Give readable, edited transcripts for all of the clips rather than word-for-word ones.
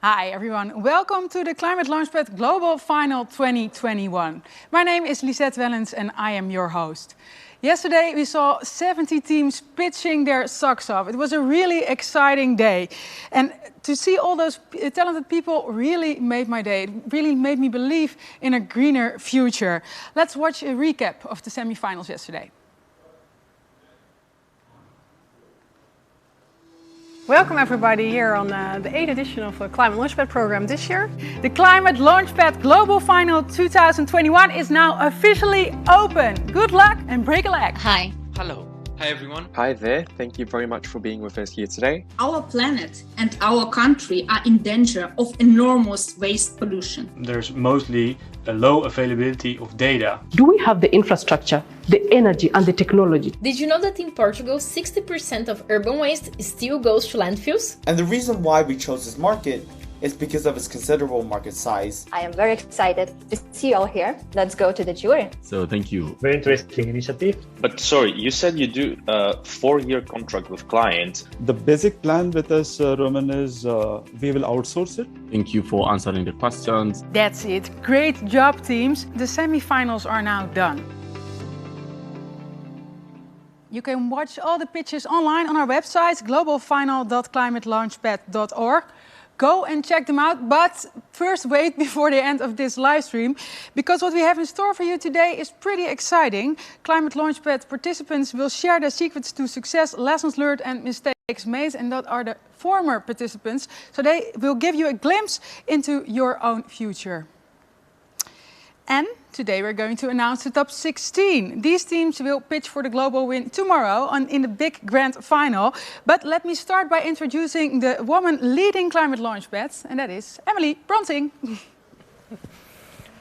Hi everyone, welcome to the ClimateLaunchpad Global Final 2021. My name is Lisette Wellens and I am your host. Yesterday we saw 70 teams pitching their socks off. It was a really exciting day. And to see all those talented people really made my day. It really made me believe in a greener future. Let's watch a recap of the semi-finals yesterday. Welcome everybody here on the 8th edition of the Climate Launchpad program this year. The Climate Launchpad Global Final 2021 is now officially open. Good luck and break a leg. Hi. Hello. Hi everyone. Hi there. Thank you very much for being with us here today. Our planet and our country are in danger of enormous waste pollution. There's mostly a low availability of data. Do we have the infrastructure, the energy and the technology? Did you know that in Portugal, 60% of urban waste still goes to landfills? And the reason why we chose this market is because of its considerable market size. I am very excited to see you all here. Let's go to the jury. So thank you. Very interesting initiative. But sorry, you said you do a 4-year contract with clients. The basic plan with us, Roman, is we will outsource it. Thank you for answering the questions. That's it. Great job, teams. The semi-finals are now done. You can watch all the pitches online on our website, globalfinal.climatelaunchpad.org. Go and check them out, but first wait before the end of this live stream, because what we have in store for you today is pretty exciting. Climate Launchpad participants will share their secrets to success, lessons learned and mistakes made, and that are the former participants, so they will give you a glimpse into your own future. And today we're going to announce the top 16. These teams will pitch for the global win tomorrow in the big grand final. But let me start by introducing the woman leading Climate Launchpad, and that is Emily Bronting.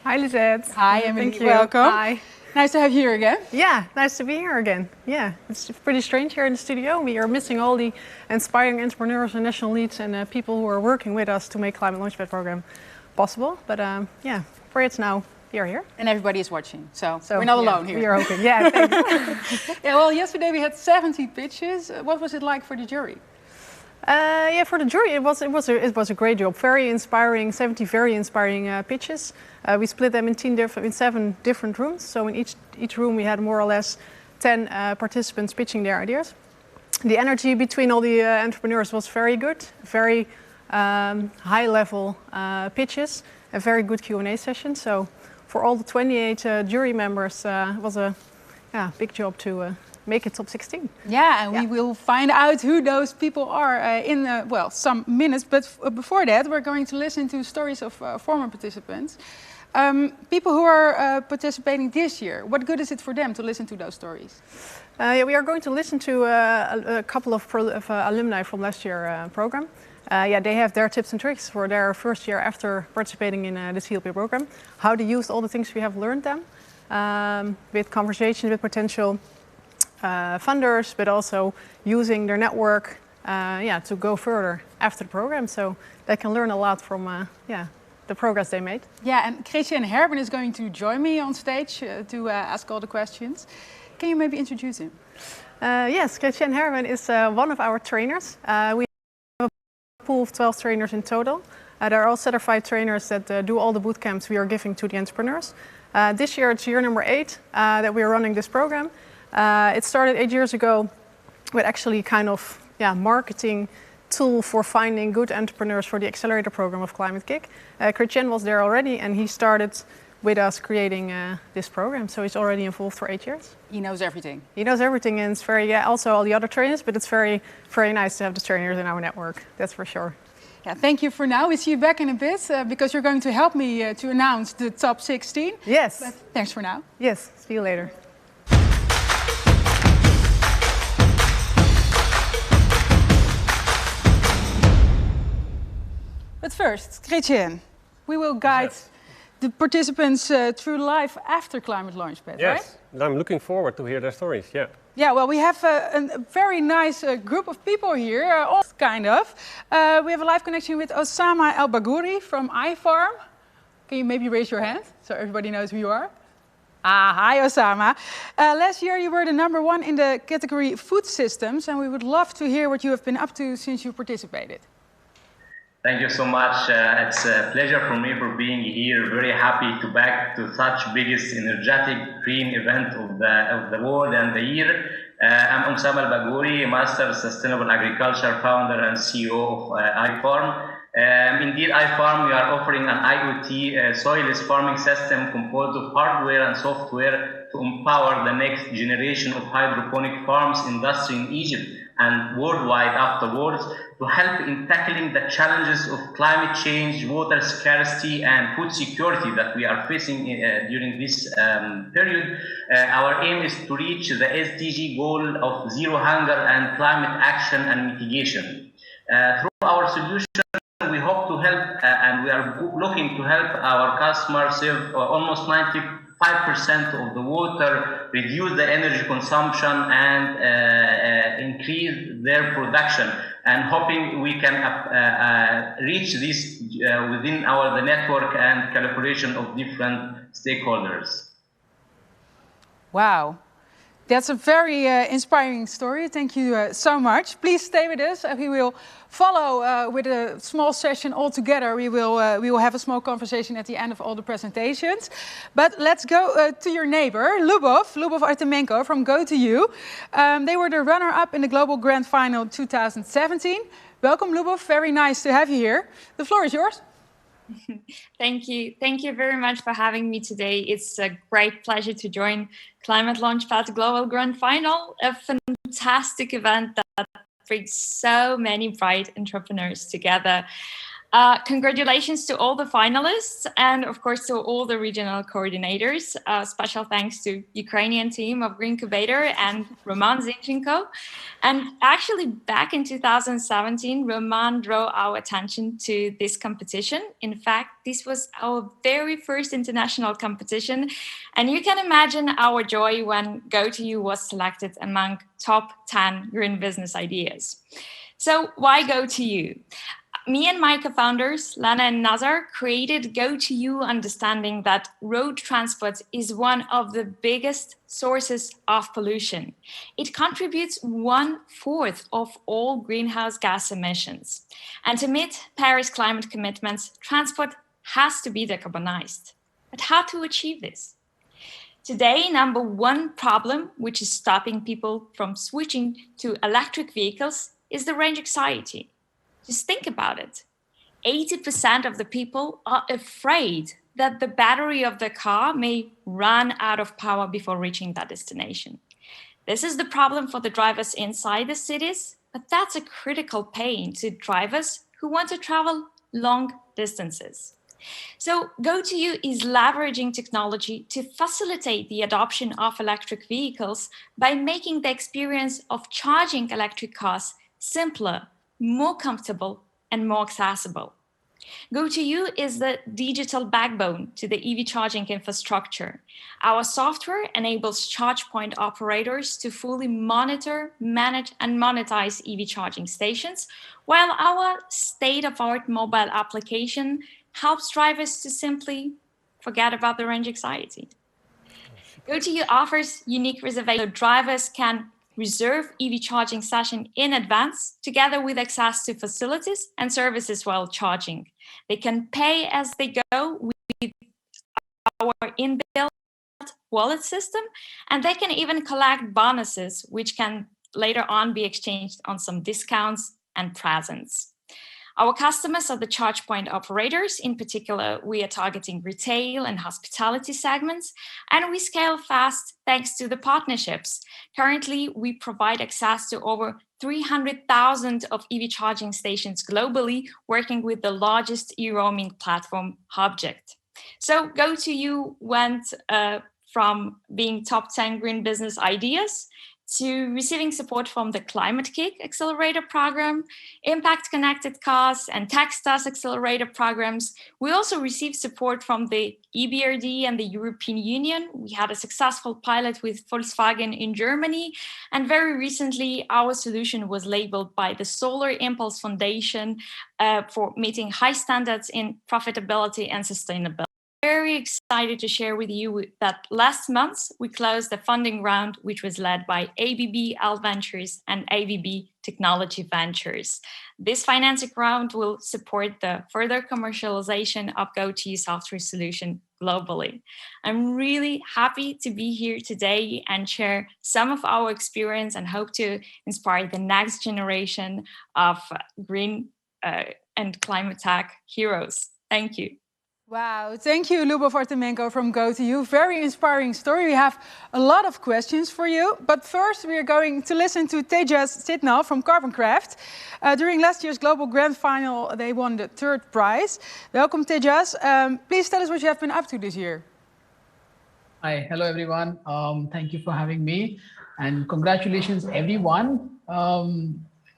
Hi Lisette. Hi Emily, Thank you. welcome. Hi. Nice to have you here again. Yeah, nice to be here again. Yeah, it's pretty strange here in the studio. We are missing all the inspiring entrepreneurs and national leads and people who are working with us to make Climate Launchpad program possible. But yeah, for it's now. You're here. And everybody is watching, so we're not alone here. We are hoping, yeah, thanks. Yeah, well, yesterday we had 70 pitches. What was it like for the jury? Yeah, for the jury, it was a great job. Very inspiring, 70 very inspiring pitches. We split them in 7 different rooms. So in each room we had more or less 10 participants pitching their ideas. The energy between all the entrepreneurs was very good. Very high-level pitches. A very good Q&A session. So for all the 28 jury members, it was a big job to make it top 16. Yeah, and we will find out who those people are in, well, some minutes. But before that, we're going to listen to stories of former participants. People who are participating this year, what good is it for them to listen to those stories? Yeah, we are going to listen to a couple of alumni from last year's program. Yeah, they have their tips and tricks for their first year after participating in the CLP program. How to use all the things we have learned them with conversations with potential funders, but also using their network to go further after the program. So they can learn a lot from the progress they made. Yeah, and Christian Herben is going to join me on stage to ask all the questions. Can you maybe introduce him? Yes, Christian Herben is one of our trainers. We pool of 12 trainers in total. They're all certified trainers that do all the boot camps we are giving to the entrepreneurs. This year it's year number 8 that we are running this program. It started 8 years ago with actually kind of marketing tool for finding good entrepreneurs for the accelerator program of Climate-KIC. Christian was there already and he started with us creating this program. So he's already involved for 8 years. He knows everything. He knows everything, and it's very, also all the other trainers, but it's very, very nice to have the trainers in our network, that's for sure. Yeah, thank you for now. We see you back in a bit because you're going to help me to announce the top 16. Yes. But thanks for now. Yes, see you later. But first, Christian, we will guide the participants through life after Climate Launchpad, yes, right? I'm looking forward to hear their stories, yeah. Yeah, well, we have a very nice group of people here, all kind of. We have a live connection with Osama El Bagouri from iFarm. Can you maybe raise your hand so everybody knows who you are? Ah, hi Osama. Last year you were the #1 in the category food systems, and we would love to hear what you have been up to since you participated. Thank you so much. It's a pleasure for me for being here. Very happy to back to such biggest energetic green event of the world and the year. I'm Osama Al-Bagouri, Master Sustainable Agriculture Founder and CEO of iFarm. Indeed, iFarm, we are offering an IoT soilless farming system composed of hardware and software to empower the next generation of hydroponic farms industry in Egypt and worldwide afterwards, to help in tackling the challenges of climate change, water scarcity, and food security that we are facing during this period. Our aim is to reach the SDG goal of zero hunger and climate action and mitigation. Through our solution, we hope to help, and we are looking to help our customers save almost 95% of the water, reduce the energy consumption, and increase their production. And hoping we can reach this within the network and collaboration of different stakeholders. Wow. That's a very inspiring story. Thank you so much. Please stay with us. We will follow with a small session all together. We will have a small conversation at the end of all the presentations. But let's go to your neighbor, Lubov Artemenko from GoToYou. They were the runner-up in the Global Grand Final 2017. Welcome, Lubov. Very nice to have you here. The floor is yours. Thank you. Thank you very much for having me today. It's a great pleasure to join ClimateLaunchpad Global Grand Final, a fantastic event that brings so many bright entrepreneurs together. Congratulations to all the finalists and of course to all the regional coordinators. Special thanks to Ukrainian team of Greencubator and Roman Zinchenko. And actually back in 2017, Roman drew our attention to this competition. In fact, this was our very first international competition. And you can imagine our joy when GoToYou was selected among top 10 green business ideas. So why GoToYou? Me and my co-founders, Lana and Nazar, created GoToYou understanding that road transport is one of the biggest sources of pollution. It contributes 1/4 of all greenhouse gas emissions. And to meet Paris climate commitments, transport has to be decarbonized. But how to achieve this? Today, number one problem, which is stopping people from switching to electric vehicles, is the range anxiety. Just think about it. 80% of the people are afraid that the battery of the car may run out of power before reaching that destination. This is the problem for the drivers inside the cities, but that's a critical pain to drivers who want to travel long distances. So GoToYou is leveraging technology to facilitate the adoption of electric vehicles by making the experience of charging electric cars simpler, more comfortable, and more accessible. GoToYou is the digital backbone to the EV charging infrastructure. Our software enables charge point operators to fully monitor, manage, and monetize EV charging stations, while our state-of-the-art mobile application helps drivers to simply forget about the range anxiety. GoToYou offers unique reservations so drivers can reserve EV charging session in advance, together with access to facilities and services while charging. They can pay as they go with our inbuilt wallet system, and they can even collect bonuses, which can later on be exchanged on some discounts and presents. Our customers are the charge point operators. In particular, we are targeting retail and hospitality segments, and we scale fast thanks to the partnerships. Currently, we provide access to over 300,000 of EV charging stations globally, working with the largest e-roaming platform, Hubject. So GoToYou went from being top 10 green business ideas to receiving support from the Climate-KIC accelerator program, Impact Connected Cars, and Techstars accelerator programs. We also received support from the EBRD and the European Union. We had a successful pilot with Volkswagen in Germany, and very recently our solution was labeled by the Solar Impulse Foundation for meeting high standards in profitability and sustainability. very excited to share with you that last month we closed the funding round, which was led by ABB Ventures and ABB Technology Ventures. This financing round will support the further commercialization of GoTo software solution globally. I'm really happy to be here today and share some of our experience and hope to inspire the next generation of green and climate tech heroes. Thank you. Wow, thank you, Lubov Artemenko from GoTo. Very inspiring story. We have a lot of questions for you, but first we are going to listen to Tejas Sitnal from CarbonCraft. During last year's Global Grand Final, they won the 3rd prize. Welcome, Tejas. Please tell us what you have been up to this year. Hi, hello everyone. Thank you for having me, and congratulations everyone.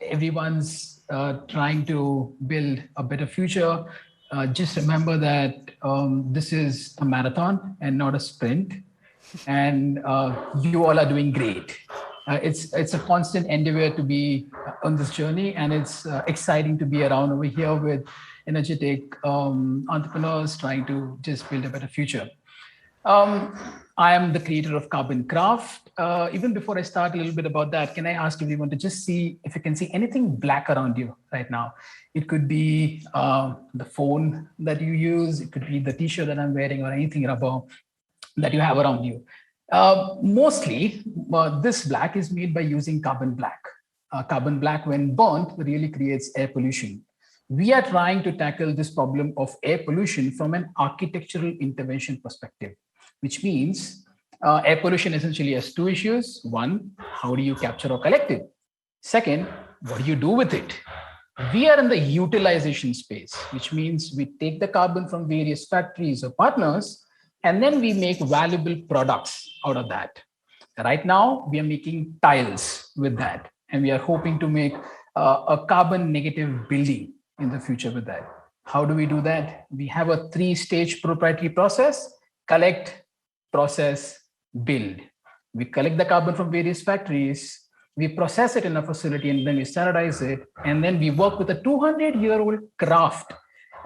Everyone's trying to build a better future. Just remember that this is a marathon and not a sprint, and you all are doing great. It's a constant endeavor to be on this journey, and it's exciting to be around over here with energetic entrepreneurs trying to just build a better future. I am the creator of CarbonCraft. Even before I start a little bit about that, can I ask everyone to just see if you can see anything black around you right now? It could be the phone that you use, it could be the t-shirt that I'm wearing, or anything rubber that you have around you. Mostly, this black is made by using carbon black. Carbon black, when burnt, really creates air pollution. We are trying to tackle this problem of air pollution from an architectural intervention perspective, which means air pollution essentially has 2 issues. One, how do you capture or collect it? Second, what do you do with it? We are in the utilization space, which means we take the carbon from various factories or partners, and then we make valuable products out of that. Right now, we are making tiles with that, and we are hoping to make a carbon negative building in the future with that. How do we do that? We have a 3-stage proprietary process: collect, process, build. We collect the carbon from various factories, we process it in a facility, and then we standardize it, and then we work with a 200-year-old craft,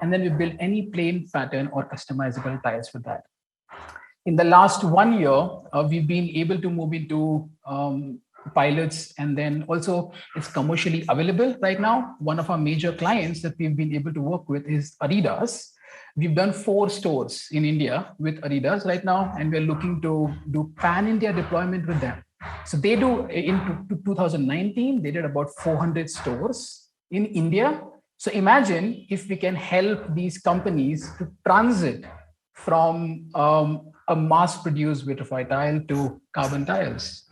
and then we build any plain pattern or customizable tiles with that. In the last 1 year, we've been able to move into pilots, and then also it's commercially available right now. One of our major clients that we've been able to work with is Adidas. We've done 4 stores in India with Adidas right now, and we're looking to do pan-India deployment with them. So they do, in 2019, they did about 400 stores in India. So imagine if we can help these companies to transit from a mass-produced vitrified tile to carbon tiles.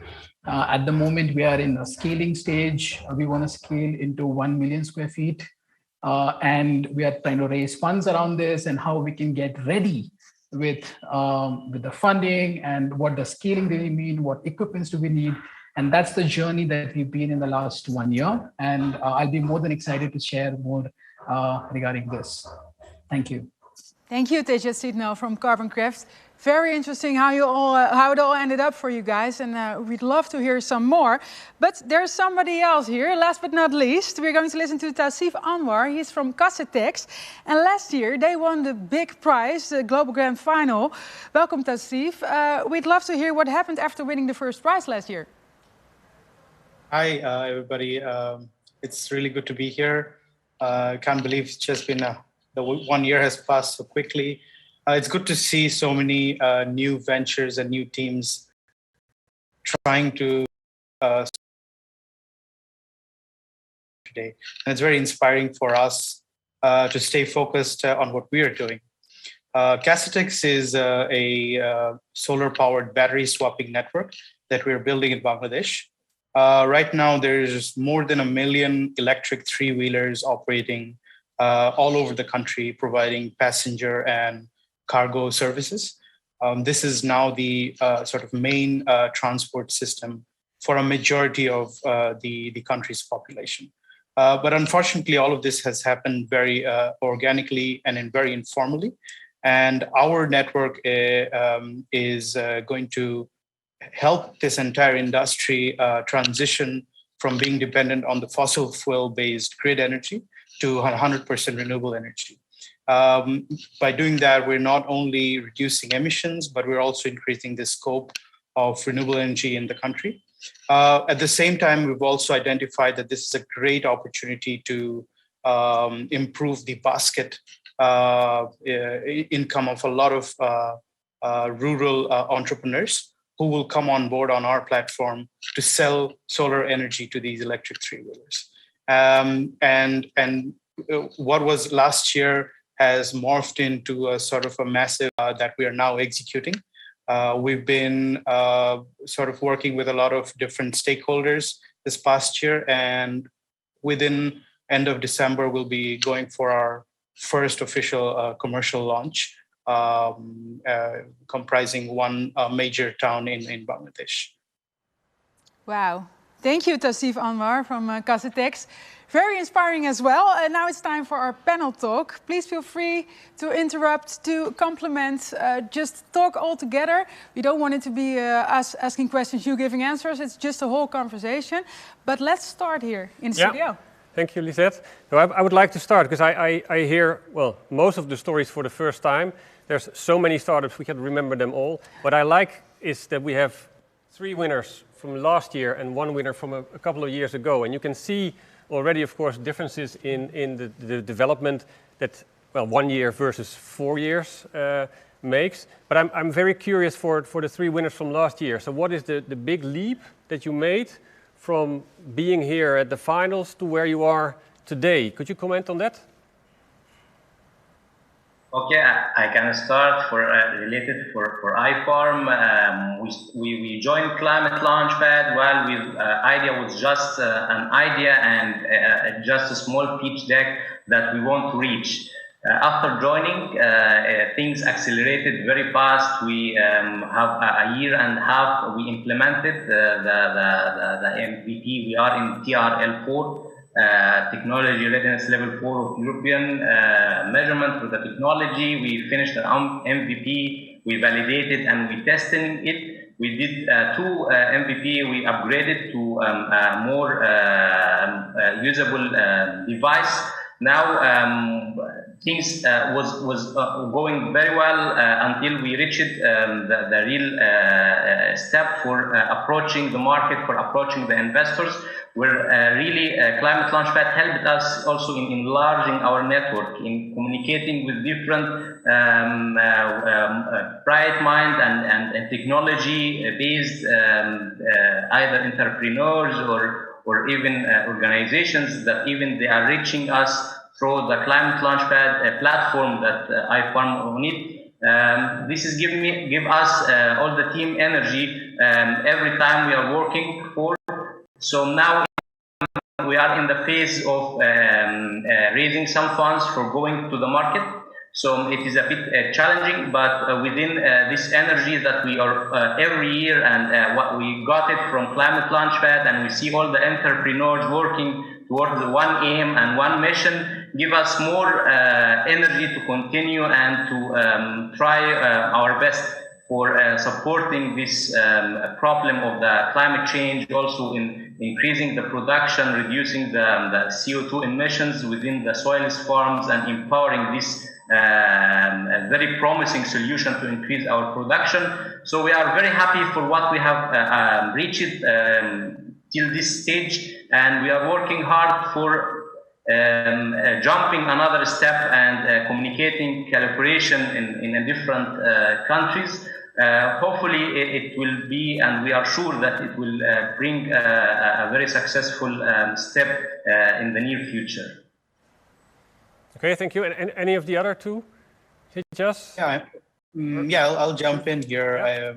At the moment, we are in a scaling stage. We want to scale into 1 million square feet. And we are trying to raise funds around this and how we can get ready with the funding and what does scaling really mean, what equipments do we need. And that's the journey that we've been in the last 1 year. And I'll be more than excited to share more regarding this. Thank you. Thank you, Tejas Sitnal from CarbonCraft. Very interesting how it all ended up for you guys, and we'd love to hear some more. But there's somebody else here. Last but not least, we're going to listen to Tassif Anwar. He's from Casetex, and last year they won the big prize, the Global Grand Final. Welcome, Tassif. We'd love to hear what happened after winning the first prize last year. Hi, everybody. It's really good to be here. I can't believe it's just been the 1 year has passed so quickly. It's good to see so many new ventures and new teams trying to today. And it's very inspiring for us to stay focused on what we are doing. Casetex is a solar-powered battery swapping network that we're building in Bangladesh. Right now, there's more than 1 million electric 3-wheelers operating all over the country, providing passenger and cargo services. This is now the sort of main transport system for a majority of the country's population. But unfortunately, all of this has happened very organically and very informally. And our network is going to help this entire industry transition from being dependent on the fossil fuel-based grid energy to 100% renewable energy. By doing that, we're not only reducing emissions, but we're also increasing the scope of renewable energy in the country. At the same time, we've also identified that this is a great opportunity to improve the basket income of a lot of rural entrepreneurs who will come on board on our platform to sell solar energy to these electric three-wheelers. And what was last year has morphed into a sort of a massive that we are now executing. We've been sort of working with a lot of different stakeholders this past year, and within end of December, we'll be going for our first official commercial launch, comprising one major town in Bangladesh. Wow. Thank you, Tassif Anwar from ClimateLaunchpad. Very inspiring as well. And now it's time for our panel talk. Please feel free to interrupt, to compliment, just talk all together. We don't want it to be us asking questions, you giving answers. It's just a whole conversation. But let's start here in the studio. Thank you, Lisette. So I would like to start because I hear, well, most of the stories for the first time. There's so many startups, we can remember them all. What I like is that we have 3 winners from last year and 1 winner from a couple of years ago. And you can see already, of course, differences in the development that, well, 1 year versus 4 years makes. But I'm very curious for the 3 winners from last year. So what is the big leap that you made from being here at the finals to where you are today? Could you comment on that? Okay, I can start for related for iFarm. We joined ClimateLaunchpad while idea was just an idea and just a small pitch deck that we want to reach. After joining, things accelerated very fast. We have a year and a half. We implemented the MVP. We are in TRL4. Technology Readiness Level 4 of European measurement for the technology. We finished the MVP, we validated and we tested it. We did 2 MVP, we upgraded to a more usable device. Now things was going very well until we reached the real step for approaching the market, for approaching the investors, where really ClimateLaunchpad helped us also in enlarging our network, in communicating with different bright mind and technology-based either entrepreneurs or even organizations that even they are reaching us through the ClimateLaunchpad platform that iFarm on it. This is give us all the team energy every time we are working for. So now we are in the phase of raising some funds for going to the market. So it is a bit challenging, but within this energy that we are every year and what we got it from ClimateLaunchpad, and we see all the entrepreneurs working towards one aim and one mission, give us more energy to continue and to try our best for supporting this problem of the climate change, also in increasing the production, reducing the CO2 emissions within the soils farms, and empowering this a very promising solution to increase our production. So we are very happy for what we have reached till this stage, and we are working hard for jumping another step and communicating collaboration in different countries. Hopefully it will be, and we are sure that it will bring a very successful step in the near future. Okay, thank you. And any of the other 2? Just I'll jump in here.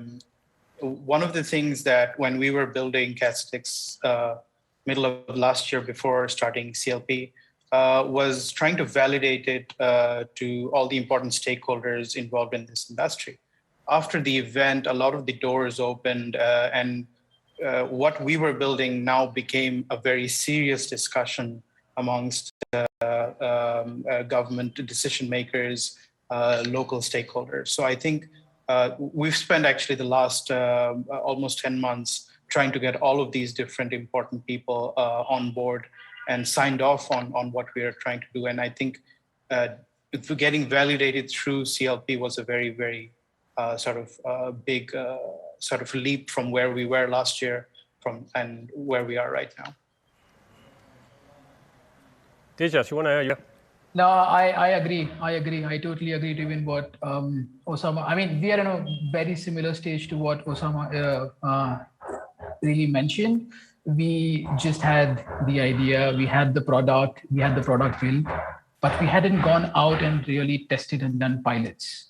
One of the things that when we were building ClimateLaunchpad middle of last year before starting CLP was trying to validate it to all the important stakeholders involved in this industry. After the event, a lot of the doors opened and what we were building now became a very serious discussion amongst government decision makers, local stakeholders. So I think we've spent actually the last almost 10 months trying to get all of these different important people on board and signed off on what we are trying to do. And I think getting validated through CLP was a very, very big sort of leap from where we were last year and where we are right now. Tejas, you want to? No, I agree. I totally agree to even what Osama. I mean, we are in a very similar stage to what Osama really mentioned. We just had the idea, we had the product built, but we hadn't gone out and really tested and done pilots.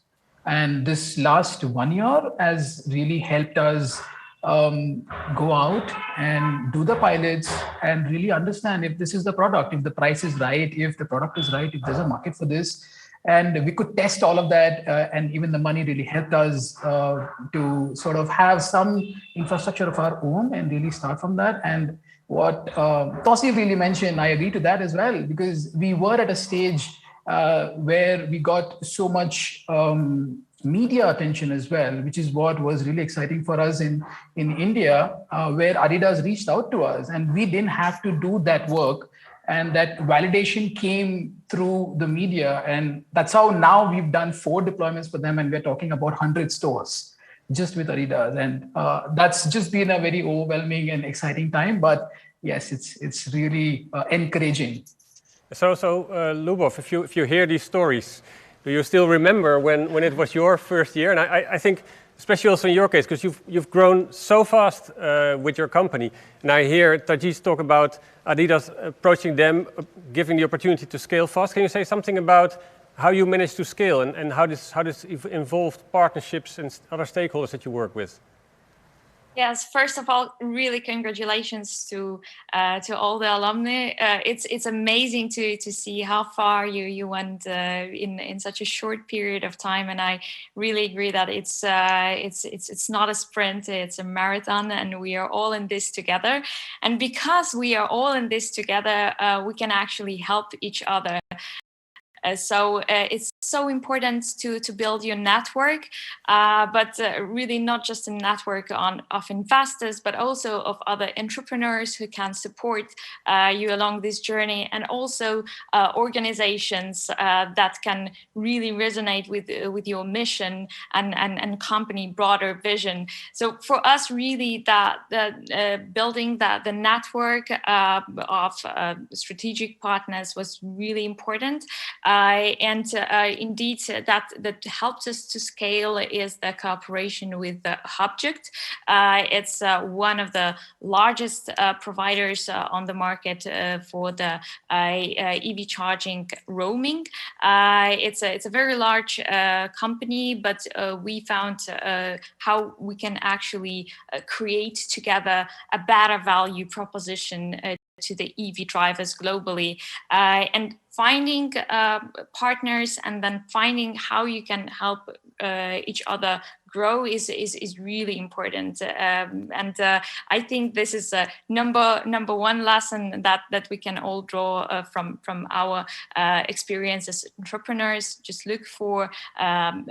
And this last 1 year has really helped us go out and do the pilots and really understand if this is the product, if the price is right, if the product is right, if there's a market for this. And we could test all of that, and even the money really helped us to sort of have some infrastructure of our own and really start from that. And what Tosi really mentioned, I agree to that as well, because we were at a stage where we got so much media attention as well, which is what was really exciting for us in India, where Adidas reached out to us and we didn't have to do that work. And that validation came through the media. And that's how now we've done 4 deployments for them. And we're talking about 100 stores just with Adidas. And that's just been a very overwhelming and exciting time. But yes, it's really encouraging. So Lubov, if you hear these stories, do you still remember when it was your first year? And I think, especially also in your case, because you've grown so fast with your company. And I hear Tajis talk about Adidas approaching them, giving the opportunity to scale fast. Can you say something about how you managed to scale and how this involved partnerships and other stakeholders that you work with? Yes, first of all, really congratulations to all the alumni. It's amazing to see how far you went in such a short period of time, and I really agree that it's not a sprint, it's a marathon, and we are all in this together. And because we are all in this together, we can actually help each other. So it's so important to build your network, but really not just a network of investors, but also of other entrepreneurs who can support you along this journey, and also organizations that can really resonate with your mission and company broader vision. So for us, really, building the network of strategic partners was really important. And indeed, that helps us to scale is the cooperation with Hubject. It's one of the largest providers on the market for the EV charging roaming. It's a very large company, but we found how we can actually create together a better value proposition to the EV drivers globally, and finding partners and then finding how you can help each other grow is really important. And I think this is a number one lesson that we can all draw from our experience as entrepreneurs. Just look for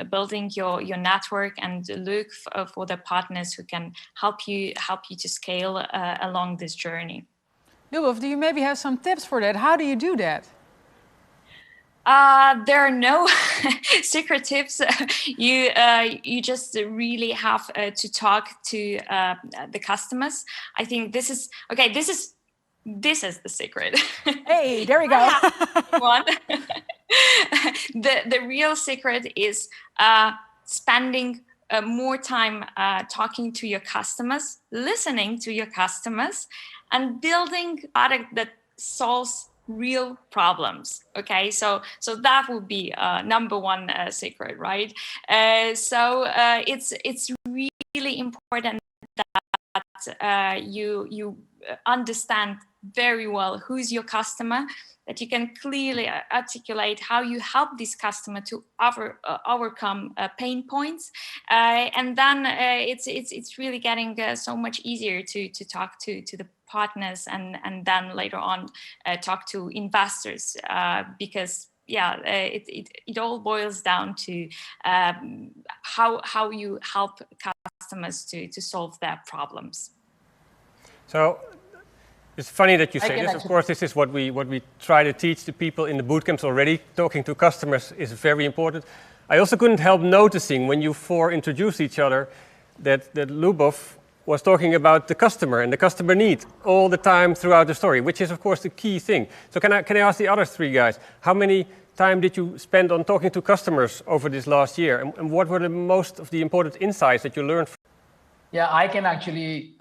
building your network and look for the partners who can help you to scale along this journey. Lubov, do you maybe have some tips for that? How do you do that? There are no secret tips. You just really have to talk to the customers. I think this is the secret. Hey, there we go. One. The real secret is spending more time talking to your customers, listening to your customers, and building product that solves real problems. Okay, so that would be number one secret, right? So it's really important that you understand very well who's your customer, that you can clearly articulate how you help this customer to overcome pain points, and then it's really getting so much easier to talk to the partners and then later on talk to investors, because it all boils down to how you help customers to solve their problems. So It's funny that you say this. Of course, this is what we try to teach the people in the bootcamps already. Talking to customers is very important. I also couldn't help noticing when you four introduced each other that Lubov was talking about the customer and the customer need all the time throughout the story, which is of course the key thing. So can I ask the other three guys, how many time did you spend on talking to customers over this last year, and what were the most of the important insights that you learned? Yeah, I can actually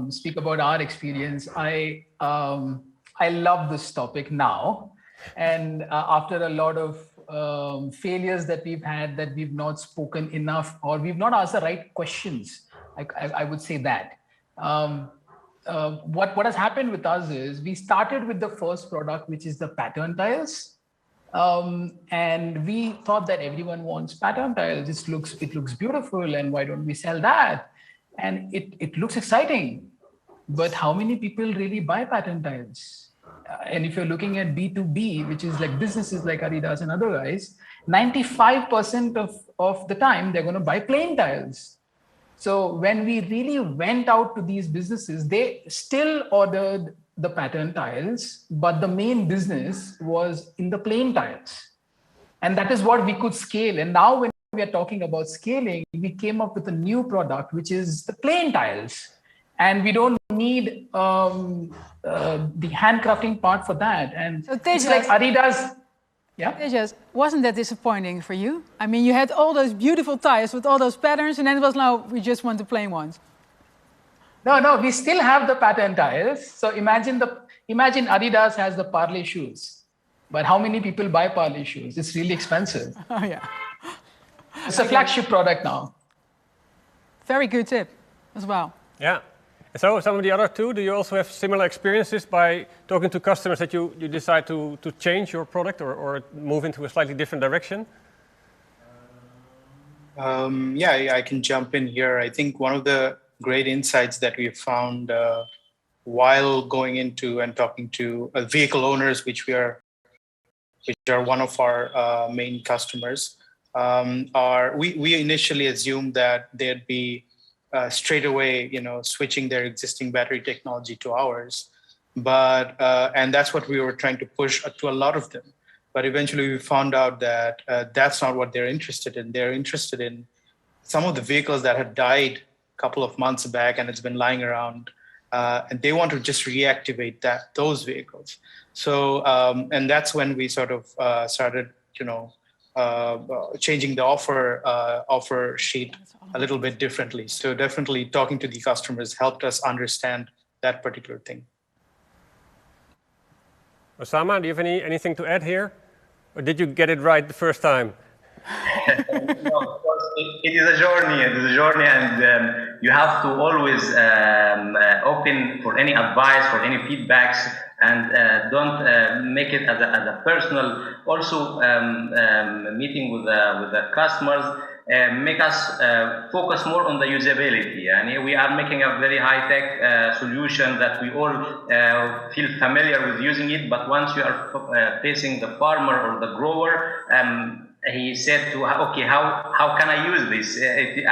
speak about our experience. I love this topic now, and after a lot of failures that we've had, that we've not spoken enough or we've not asked the right questions, I would say that. What has happened with us is we started with the first product, which is the pattern tiles. And we thought that everyone wants pattern tiles. It looks beautiful, and why don't we sell that? And it looks exciting, but how many people really buy pattern tiles? And if you're looking at B2B, which is like businesses like Adidas and other guys, 95% of the time they're going to buy plain tiles. So when we really went out to these businesses, they still ordered the pattern tiles, but the main business was in the plain tiles. And that is what we could scale. And now when we are talking about scaling, we came up with a new product, which is the plain tiles. And we don't need the handcrafting part for that. And so it's like Adidas. Yeah. Tejas, wasn't that disappointing for you? I mean, you had all those beautiful tiles with all those patterns, and then it was now we just want the plain ones. No, we still have the pattern tiles. So imagine Adidas has the Parley shoes, but how many people buy Parley shoes? It's really expensive. Oh yeah. It's a flagship product now. Very good tip as well. Yeah. So some of the other two, do you also have similar experiences by talking to customers that you decide to change your product or move into a slightly different direction? Yeah, I can jump in here. I think one of the great insights that we found while going into and talking to vehicle owners, which are one of our main customers, we initially assumed that they'd be straight away, switching their existing battery technology to ours, and that's what we were trying to push to a lot of them. But eventually, we found out that that's not what they're interested in. They're interested in some of the vehicles that had died a couple of months back and it's been lying around, and they want to just reactivate those vehicles. So, and that's when we sort of started, changing the offer sheet a little bit differently. So definitely talking to the customers helped us understand that particular thing. Osama, do you have anything to add here? Or did you get it right the first time? No, of course, it is a journey. It is a journey, and you have to always open for any advice, for any feedbacks, and don't make it as a personal. Also, meeting with the customers make us focus more on the usability. And we are making a very high-tech solution that we all feel familiar with using it. But once you are facing the farmer or the grower, he said to, okay, how can I use this?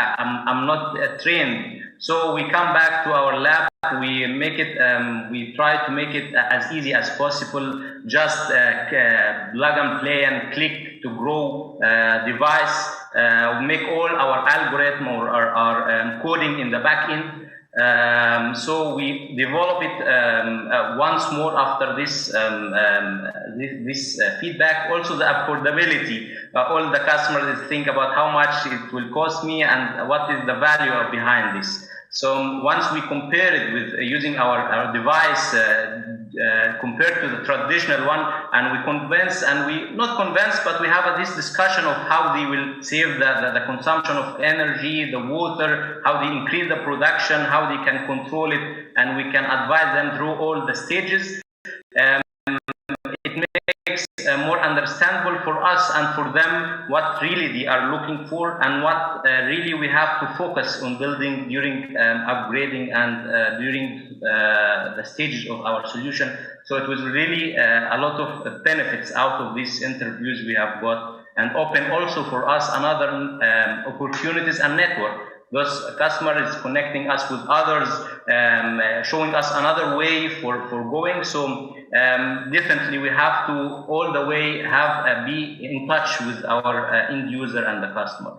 I'm not trained. So we come back to our lab. We make it. We try to make it as easy as possible. Just plug and play and click to grow device. Make all our algorithm or our coding in the back end. So we develop it once more after this feedback. Also the affordability. All the customers think about how much it will cost me and what is the value behind this. So once we compare it with using our device compared to the traditional one, and we convince, and we not convince, but we have this discussion of how they will save the consumption of energy, the water, how they increase the production, how they can control it, and we can advise them through all the stages. It makes more understandable for us and for them what really they are looking for and what really we have to focus on building during upgrading and during the stages of our solution. So it was really a lot of benefits out of these interviews we have got, and open also for us another opportunities and network. Thus, a customer is connecting us with others, showing us another way for going. So definitely we have to all the way be in touch with our end user and the customer.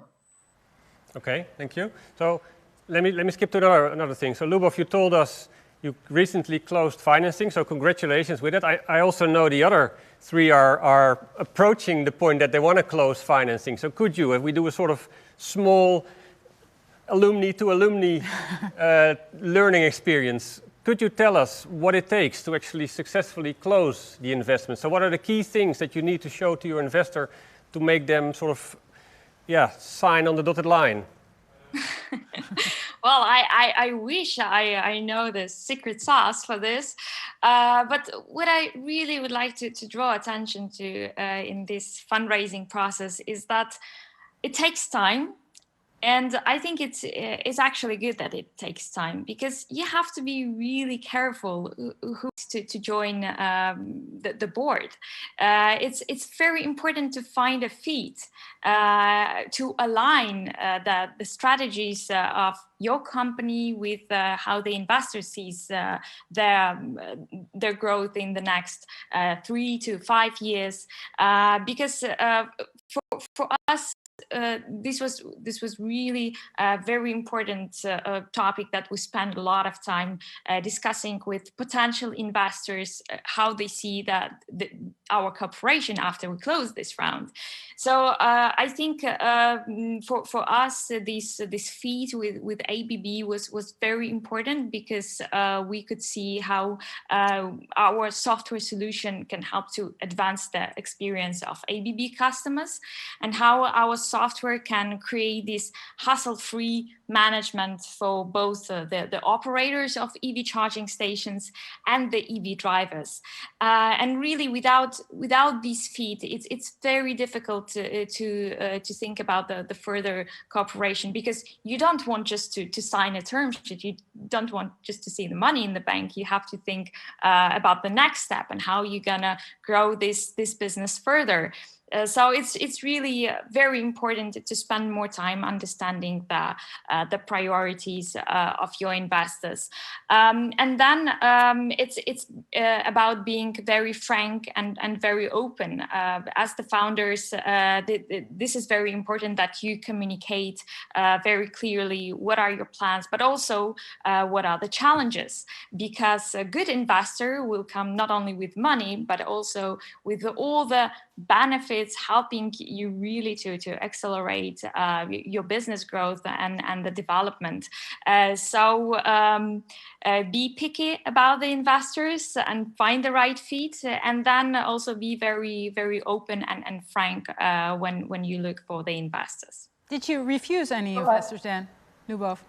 Okay, thank you. So let me skip to another thing. So Lubov, you told us you recently closed financing, so congratulations with it. I also know the other three are approaching the point that they want to close financing. So could you, if we do a sort of small alumni to alumni learning experience, could you tell us what it takes to actually successfully close the investment? So what are the key things that you need to show to your investor to make them sort of, sign on the dotted line? Well, I wish I know the secret sauce for this, but what I really would like to draw attention to in this fundraising process is that it takes time. And I think it's actually good that it takes time, because you have to be really careful who to join the board. It's very important to find a fit to align the strategies of your company with how the investor sees their growth in the next 3 to 5 years. Because for us, this was really a very important topic that we spent a lot of time discussing with potential investors, how they see our cooperation after we close this round. So I think for us, this feat with ABB was very important, because we could see how our software solution can help to advance the experience of ABB customers, and how our software can create this hassle-free management for both the operators of EV charging stations and the EV drivers. And really, without this feat, it's very difficult to think about the further cooperation, because you don't want just to sign a term sheet. You don't want just to see the money in the bank. You have to think about the next step and how you're gonna grow this business further. So it's really very important to spend more time understanding the priorities of your investors, and then it's about being very frank and very open. As the founders, this is very important that you communicate very clearly what are your plans, but also what are the challenges, because a good investor will come not only with money, but also with all the benefits, helping you really to accelerate your business growth and the development. So be picky about the investors and find the right fit, and then also be very, very open and frank when you look for the investors. Did you refuse any investors then, Lubov?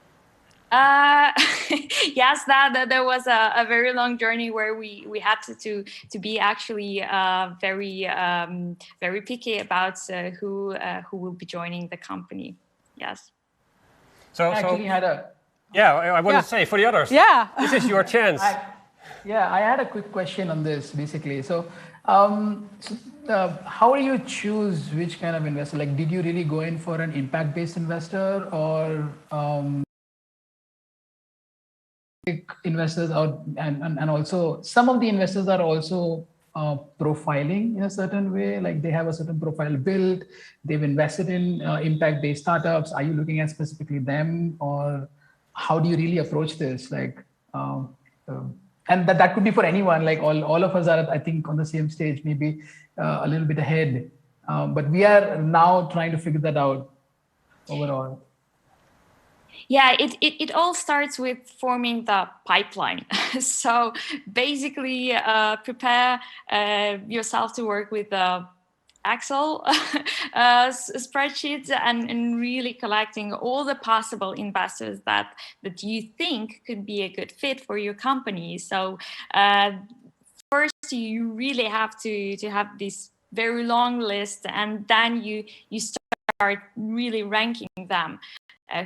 Yes, there was a very long journey where we had to be actually very picky about who will be joining the company. Yes. So I actually had a. Yeah, I want to say for the others. Yeah. This is your chance. I had a quick question on this, basically. So, how do you choose which kind of investor? Like, did you really go in for an impact-based investor, or investors out, and also some of the investors are also profiling in a certain way, like they have a certain profile built, they've invested in impact-based startups. Are you looking at specifically them, or how do you really approach this? Like, and that could be for anyone. Like all of us are, I think, on the same stage, maybe a little bit ahead, but we are now trying to figure that out overall. Yeah, it all starts with forming the pipeline. So basically, prepare yourself to work with Excel spreadsheets and really collecting all the possible investors that you think could be a good fit for your company. So first, you really have to have this very long list, and then you start really ranking them.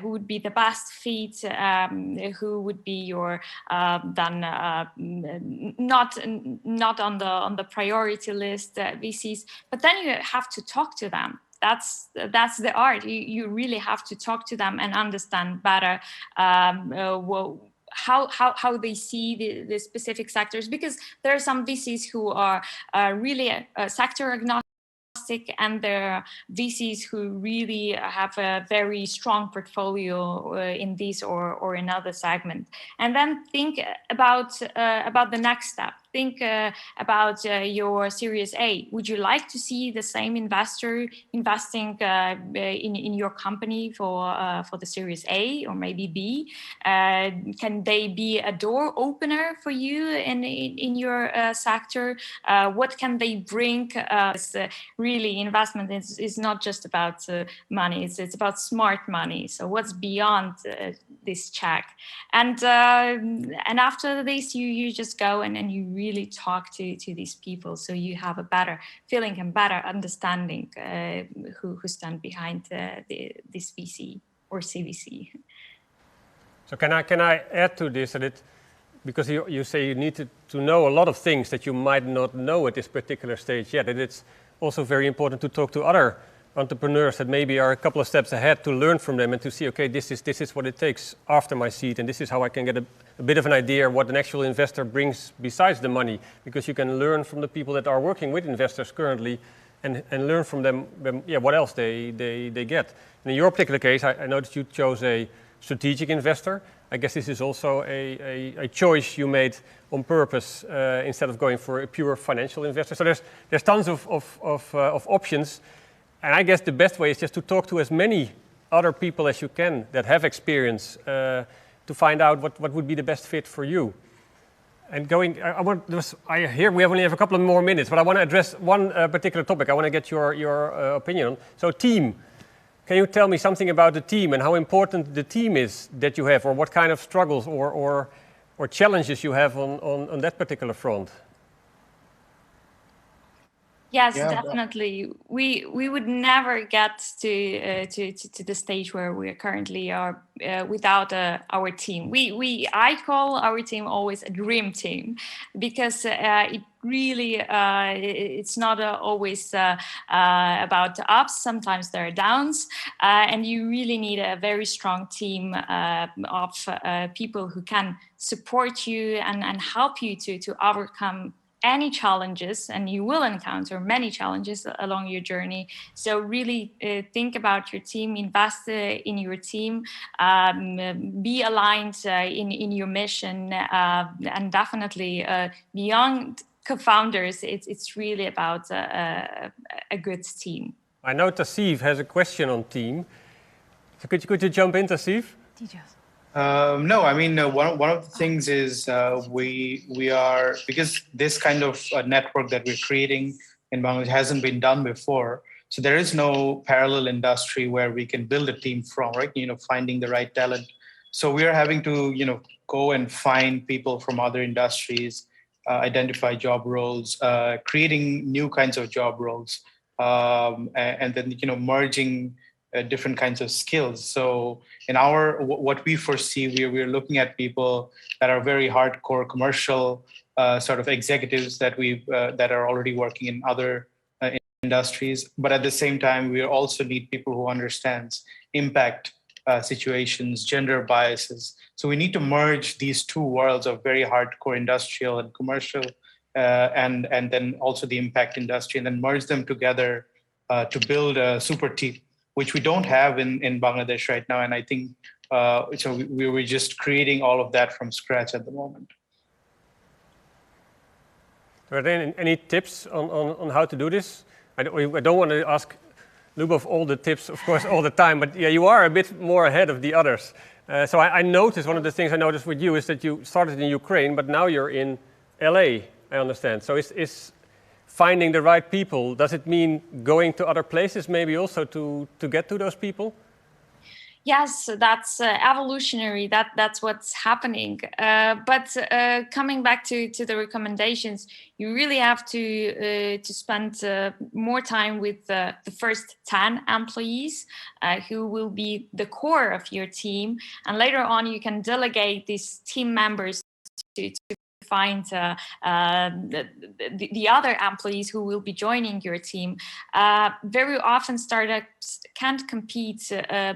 Who would be the best fit, who would be your not on the priority list VCs, but then you have to talk to them. that's the art. You really have to talk to them and understand better how they see the specific sectors, because there are some VCs who are really sector agnostic, and there are VCs who really have a very strong portfolio in this or another segment. And then think about the next step. Think about your Series A. Would you like to see the same investor investing in your company for the Series A or maybe B? Can they be a door opener for you in your sector? What can they bring? Really, investment is not just about money. It's about smart money. So what's beyond this check? And after this, you just go and you really talk to these people, so you have a better feeling and better understanding who stand behind this VC or CVC. So can I add to this that because you say you need to know a lot of things that you might not know at this particular stage yet, and it's also very important to talk to other entrepreneurs that maybe are a couple of steps ahead, to learn from them and to see, okay, this is what it takes after my seat, and this is how I can get a bit of an idea what an actual investor brings besides the money, because you can learn from the people that are working with investors currently and learn from them what else they get. And in your particular case, I noticed you chose a strategic investor. I guess this is also a choice you made on purpose instead of going for a pure financial investor. So there's tons of options. And I guess the best way is just to talk to as many other people as you can that have experience to find out what would be the best fit for you. And I hear we only have a couple of more minutes, but I want to address one particular topic. I want to get your opinion on. So team. Can you tell me something about the team and how important the team is that you have, or what kind of struggles or challenges you have on that particular front? Yes, definitely. We would never get to the stage where we currently are without our team. I call our team always a dream team, because it really it's not always about the ups. Sometimes there are downs, and you really need a very strong team of people who can support you and help you to overcome any challenges, and you will encounter many challenges along your journey. So really think about your team, invest in your team, be aligned in your mission, and definitely beyond co-founders, it's really about a good team. I know Tassif has a question on team. So could you jump in, Tassif? No, I mean, one of the things is we are, because this kind of network that we're creating in Bangladesh hasn't been done before. So there is no parallel industry where we can build a team from, right? Finding the right talent. So we are having to, go and find people from other industries, identify job roles, creating new kinds of job roles, and then, merging different kinds of skills. So in what we foresee, we're looking at people that are very hardcore commercial sort of executives that are already working in other industries. But at the same time, we also need people who understands impact situations, gender biases. So we need to merge these two worlds of very hardcore industrial and commercial, and then also the impact industry, and then merge them together to build a super team, which we don't have in Bangladesh right now. And I think, so we were just creating all of that from scratch at the moment. Are there any tips on how to do this? I don't want to ask Lubov all the tips, of course, all the time, but yeah, you are a bit more ahead of the others. So I noticed, one of the things I noticed with you is that you started in Ukraine, but now you're in LA, I understand. So is finding the right people, does it mean going to other places maybe also to get to those people? Yes, that's evolutionary. That's what's happening. But coming back to the recommendations, you really have to spend more time with the first 10 employees who will be the core of your team. And later on, you can delegate these team members to find the other employees who will be joining your team. Very often startups can't compete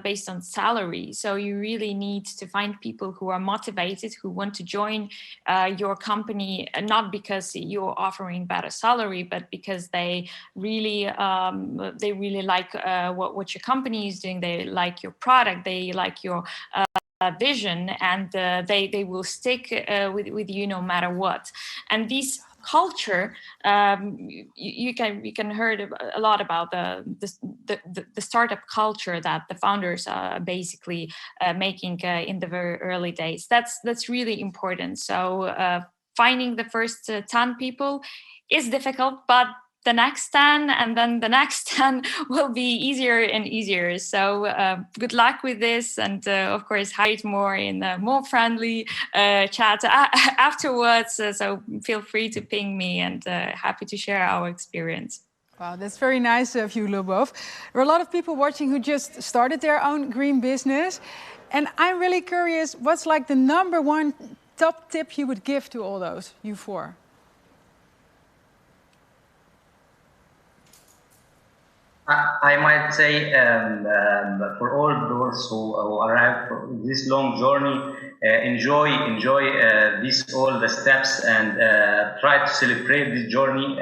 based on salary. So you really need to find people who are motivated, who want to join your company, not because you're offering better salary, but because they really like what your company is doing. They like your product, they like your vision, and they will stick with you no matter what. And this culture, you can heard a lot about the startup culture that the founders are basically making in the very early days. That's really important. So finding the first 10 people is difficult, but the next 10 and then the next 10 will be easier and easier. So good luck with this, and of course hide more in a more friendly chat afterwards. So feel free to ping me, and happy to share our experience. Wow, that's very nice of you, Lubov. There are a lot of people watching who just started their own green business, and I'm really curious, what's like the #1 top tip you would give to all those, you four? I might say for all those who arrive for this long journey, enjoy all the steps, and try to celebrate this journey.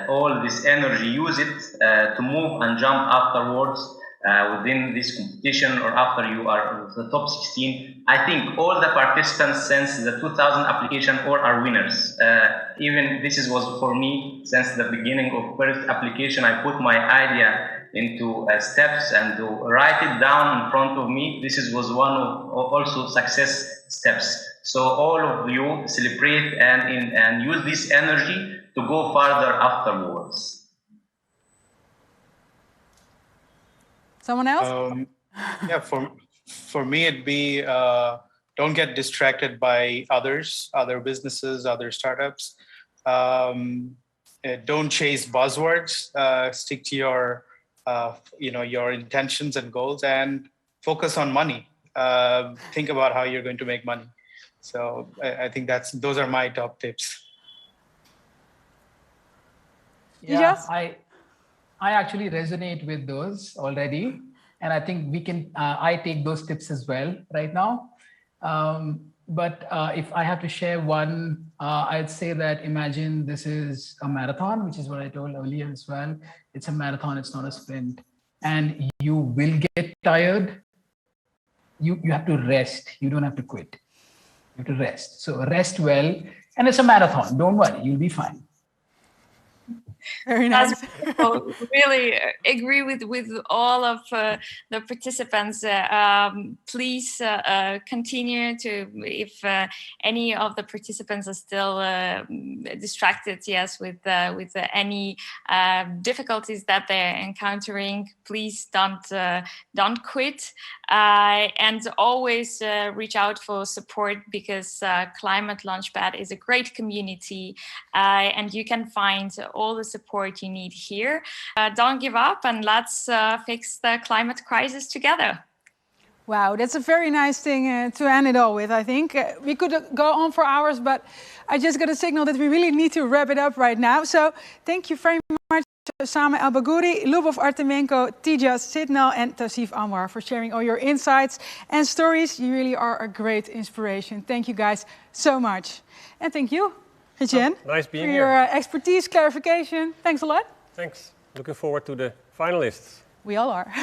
All this energy, use it to move and jump afterwards within this competition, or after you are the top 16. I think all the participants since the 2000 application all are winners. Even this was for me since the beginning of first application. I put my idea into steps and to write it down in front of me. This was one of also success steps. So all of you celebrate and use this energy to go further afterwards. Someone else? Yeah, for me it'd be don't get distracted by other businesses, other startups. Don't chase buzzwords. Stick to your your intentions and goals, and focus on money. Think about how you're going to make money. So I think those are my top tips. Yeah, I actually resonate with those already, and I think we can. I take those tips as well right now. But if I have to share one, I'd say that imagine this is a marathon, which is what I told earlier as well. It's a marathon, it's not a sprint. And you will get tired. You have to rest. You don't have to quit. You have to rest. So rest well. And it's a marathon. Don't worry, you'll be fine. Very nice. Really agree with all of the participants. Please continue to, if any of the participants are still distracted, yes, with any difficulties that they're encountering, please don't quit, and always reach out for support, because ClimateLaunchpad is a great community, and you can find all the support you need here. Don't give up, and let's fix the climate crisis together. Wow, that's a very nice thing to end it all with, I think. We could go on for hours, but I just got a signal that we really need to wrap it up right now. So thank you very much to Osama El-Bagouri, Lubov Artemenko, Tijas Sidnal, and Tasif Anwar for sharing all your insights and stories. You really are a great inspiration. Thank you guys so much. And thank you, Etienne, nice being for here. your expertise, clarification. Thanks a lot. Thanks. Looking forward to the finalists. We all are.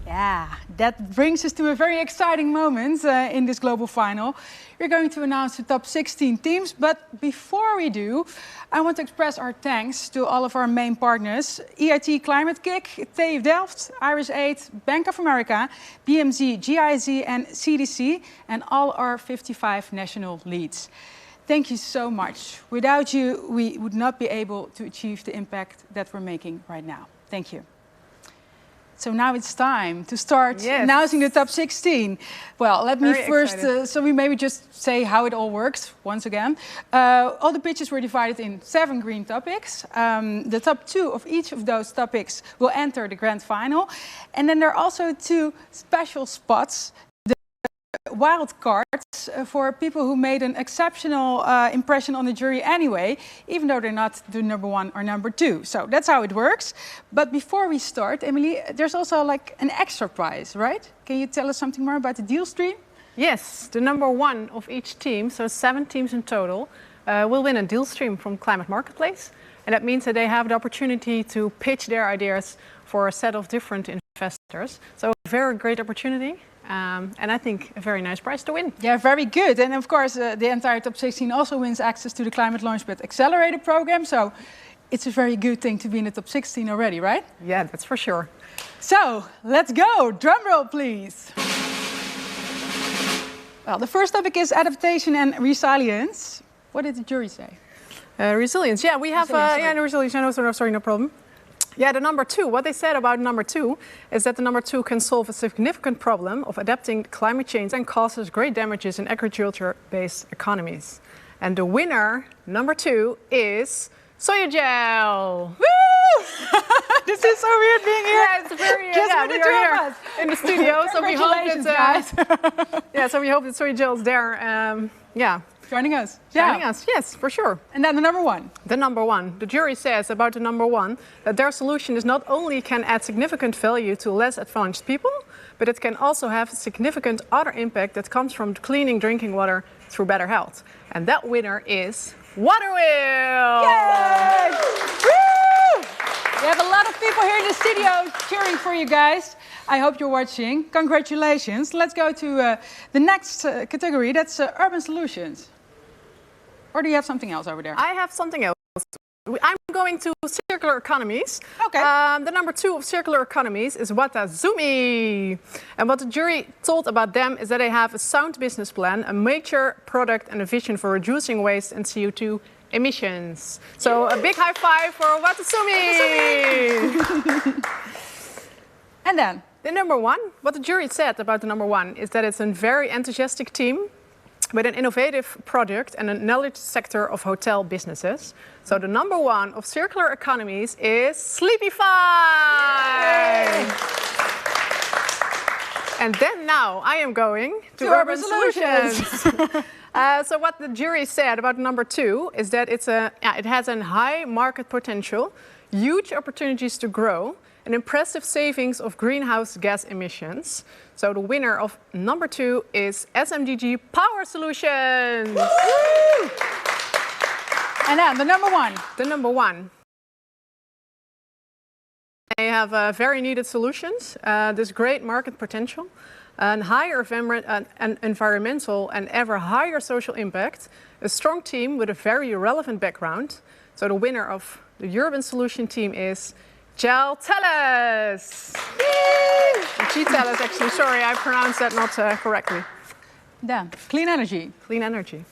Yeah, that brings us to a very exciting moment in this global final. We're going to announce the top 16 teams, but before we do, I want to express our thanks to all of our main partners: EIT Climate-KIC, TU Delft, IRIS8, Bank of America, BMZ, GIZ, and CDC, and all our 55 national leads. Thank you so much. Without you, we would not be able to achieve the impact that we're making right now. Thank you. So now it's time to start announcing the top 16. Well, let me first, so we maybe just say how it all works once again. All the pitches were divided in 7 green topics. The top 2 of each of those topics will enter the grand final. And then there are also 2 special spots, wild cards for people who made an exceptional impression on the jury anyway, even though they're not the number 1 or number 2. So that's how it works. But before we start, Emily, there's also like an extra prize, right? Can you tell us something more about the deal stream? Yes, the number 1 of each team, so 7 teams in total, will win a deal stream from Climate Marketplace. And that means that they have the opportunity to pitch their ideas for a set of different investors. So a very great opportunity. And I think a very nice prize to win. Yeah, very good. And of course, the entire top 16 also wins access to the Climate Launchpad Accelerator program. So it's a very good thing to be in the top 16 already, right? Yeah, that's for sure. So let's go. Drum roll, please. Well, the first topic is adaptation and resilience. What did the jury say? Resilience. Yeah, we have resilience. No problem. Yeah, the number 2, what they said about number 2 is that the number 2 can solve a significant problem of adapting to climate change and causes great damages in agriculture-based economies. And the winner, number 2, is soya gel. Woo! This is so weird being here. Yeah, it's very just yeah, with the we are 2 here of us. in the studio. So we hope that guys. so we hope that soya gel is there. Joining us. Joining us, yes, for sure. And then the number 1. The number 1. The jury says about the number 1 that their solution is not only can add significant value to less advantaged people, but it can also have significant other impact that comes from cleaning drinking water through better health. And that winner is Waterwheel! Yay! Woo! We have a lot of people here in the studio cheering for you guys. I hope you're watching. Congratulations. Let's go to the next category. That's urban solutions. Or do you have something else over there? I have something else. I'm going to circular economies. Okay. The number 2 of circular economies is Watazumi. And what the jury told about them is that they have a sound business plan, a major product and a vision for reducing waste and CO2 emissions. So a big high five for Watazumi! And then? The number 1, what the jury said about the number 1 is that it's a very enthusiastic team with an innovative product and a knowledge sector of hotel businesses. So the number 1 of circular economies is Sleepify! And then now I am going to urban solutions. So what the jury said about number 2 is that it has a high market potential, huge opportunities to grow, and impressive savings of greenhouse gas emissions. So the winner of number 2 is SMDG Power Solutions. And then the number 1. The number 1. They have very needed solutions. There's great market potential, and higher environmental and ever higher social impact. A strong team with a very relevant background. So the winner of the urban solution team is G-Tellus, actually, sorry, I pronounced that not correctly. Then, clean energy. Clean energy.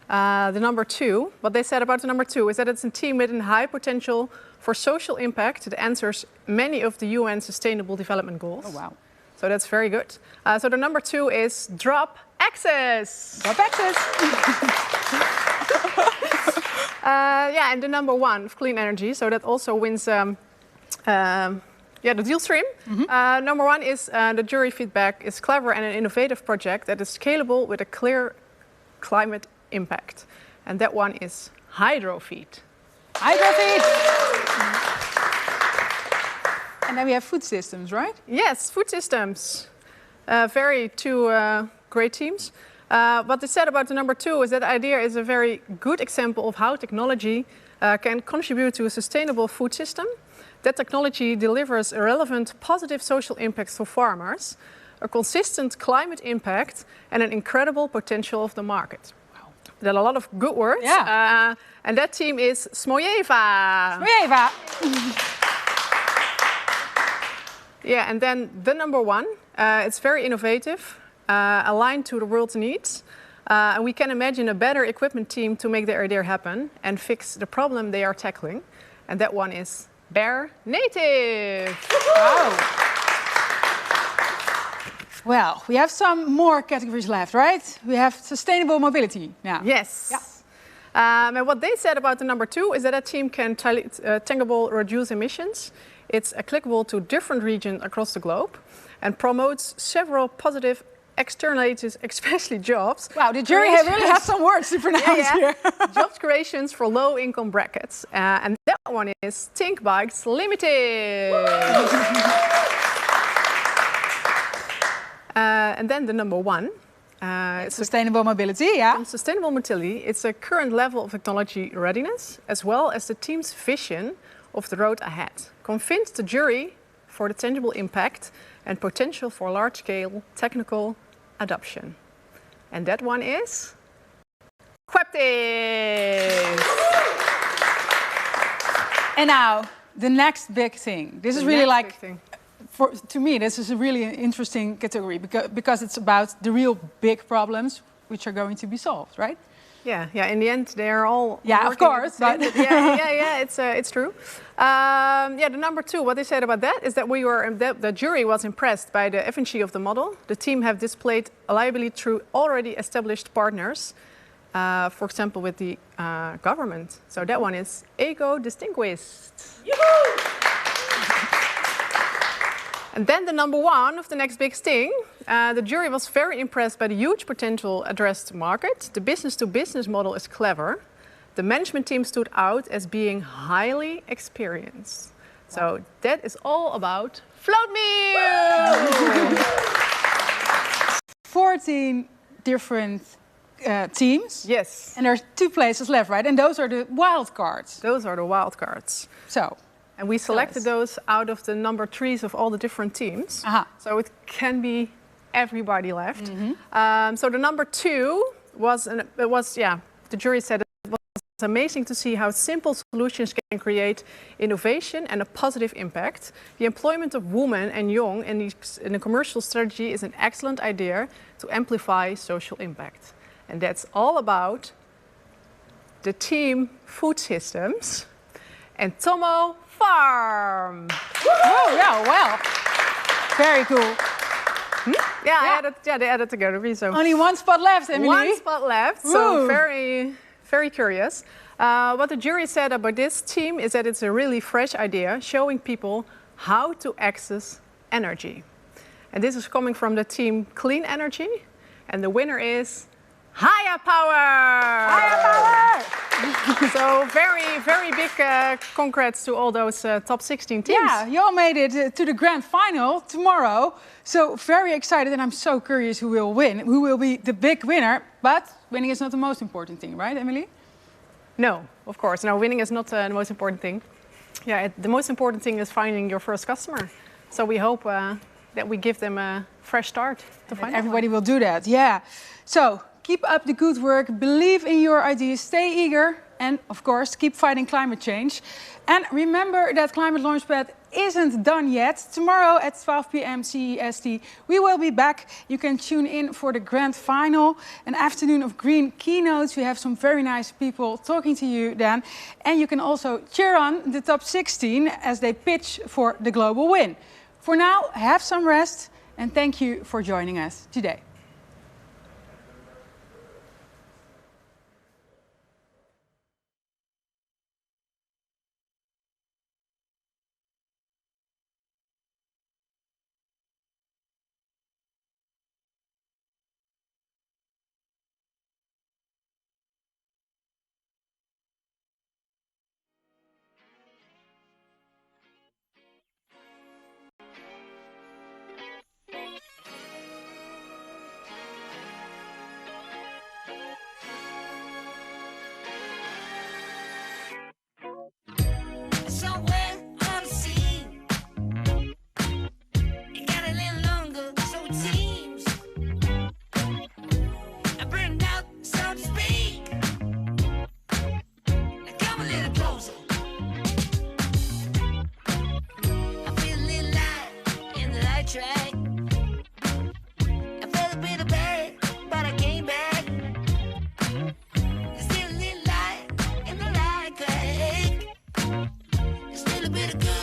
The number 2, what they said about the number 2 is that it's a team with a high potential for social impact that answers many of the UN Sustainable Development Goals. Oh, wow. So that's very good. So the number 2 is Drop Access. Drop Access. And the number 1 of clean energy, so that also wins the deal stream. Mm-hmm. Number 1 is the jury feedback is clever and an innovative project that is scalable with a clear climate impact. And that one is Hydrofeed. Hydrofeed! And then we have food systems, right? Yes, food systems. 2 great teams. What they said about the number 2 is that the idea is a very good example of how technology can contribute to a sustainable food system. That technology delivers a relevant positive social impact for farmers, a consistent climate impact, and an incredible potential of the market. Wow. There are a lot of good words. Yeah. And that team is Smojeva. Smojeva. Yeah, and then the number 1, it's very innovative, aligned to the world's needs. And we can imagine a better equipment team to make their idea happen and fix the problem they are tackling. And that one is Bear Native. Wow. Well, we have some more categories left, right? We have sustainable mobility now. Yes. Yeah. And what they said about the number 2 is that a team can tangible reduce emissions. It's applicable to different regions across the globe and promotes several positive externalities, especially jobs. Wow, the jury really has some words to pronounce here. Jobs creations for low-income brackets. And that one is Think Bikes Limited. And then the number 1. Sustainable mobility, yeah. Sustainable mobility, it's a current level of technology readiness, as well as the team's vision of the road ahead. Convince the jury for the tangible impact and potential for large-scale technical adoption. And that one is Queptis. And now, the next big thing. This is really like, to me, this is a really interesting category because it's about the real big problems which are going to be solved, right? Yeah. In the end, they're all. Yeah, of course. But it's true. The number 2. What they said about that is that the jury was impressed by the efficiency of the model. The team have displayed reliability through already established partners, for example, with the government. So that one is Ego Distinguished. And then the number 1 of the next big thing, the jury was very impressed by the huge potential addressed market. The business-to-business model is clever. The management team stood out as being highly experienced. So that is all about float meal! 14 different teams. Yes. And there's 2 places left, right? And those are the wild cards. Those are the wild cards. So. And we selected those out of the number 3s of all the different teams. So it can be everybody left. So the number 2 the jury said it was amazing to see how simple solutions can create innovation and a positive impact. The employment of women and young in the commercial strategy is an excellent idea to amplify social impact. And that's all about the team food systems and Tomo Farm. Oh, yeah, well, very cool. They added together. So only 1 spot left, Emily. 1 spot left, so very, very curious. What the jury said about this team is that it's a really fresh idea, showing people how to access energy. And this is coming from the team Clean Energy, and the winner is Higher Power! Higher Power! So very, very big congrats to all those top 16 teams. Yeah, you all made it to the grand final tomorrow. So very excited, and I'm so curious who will win, who will be the big winner. But winning is not the most important thing, right, Emily? No, of course. No, winning is not the most important thing. Yeah, the most important thing is finding your first customer. So we hope that we give them a fresh start to find everybody will do that, yeah. So keep up the good work, believe in your ideas, stay eager, and of course, keep fighting climate change. And remember that Climate Launchpad isn't done yet. Tomorrow at 12 p.m. CEST, we will be back. You can tune in for the grand final, an afternoon of green keynotes. We have some very nice people talking to you then. And you can also cheer on the top 16 as they pitch for the global win. For now, have some rest, and thank you for joining us today. Still a bit of good.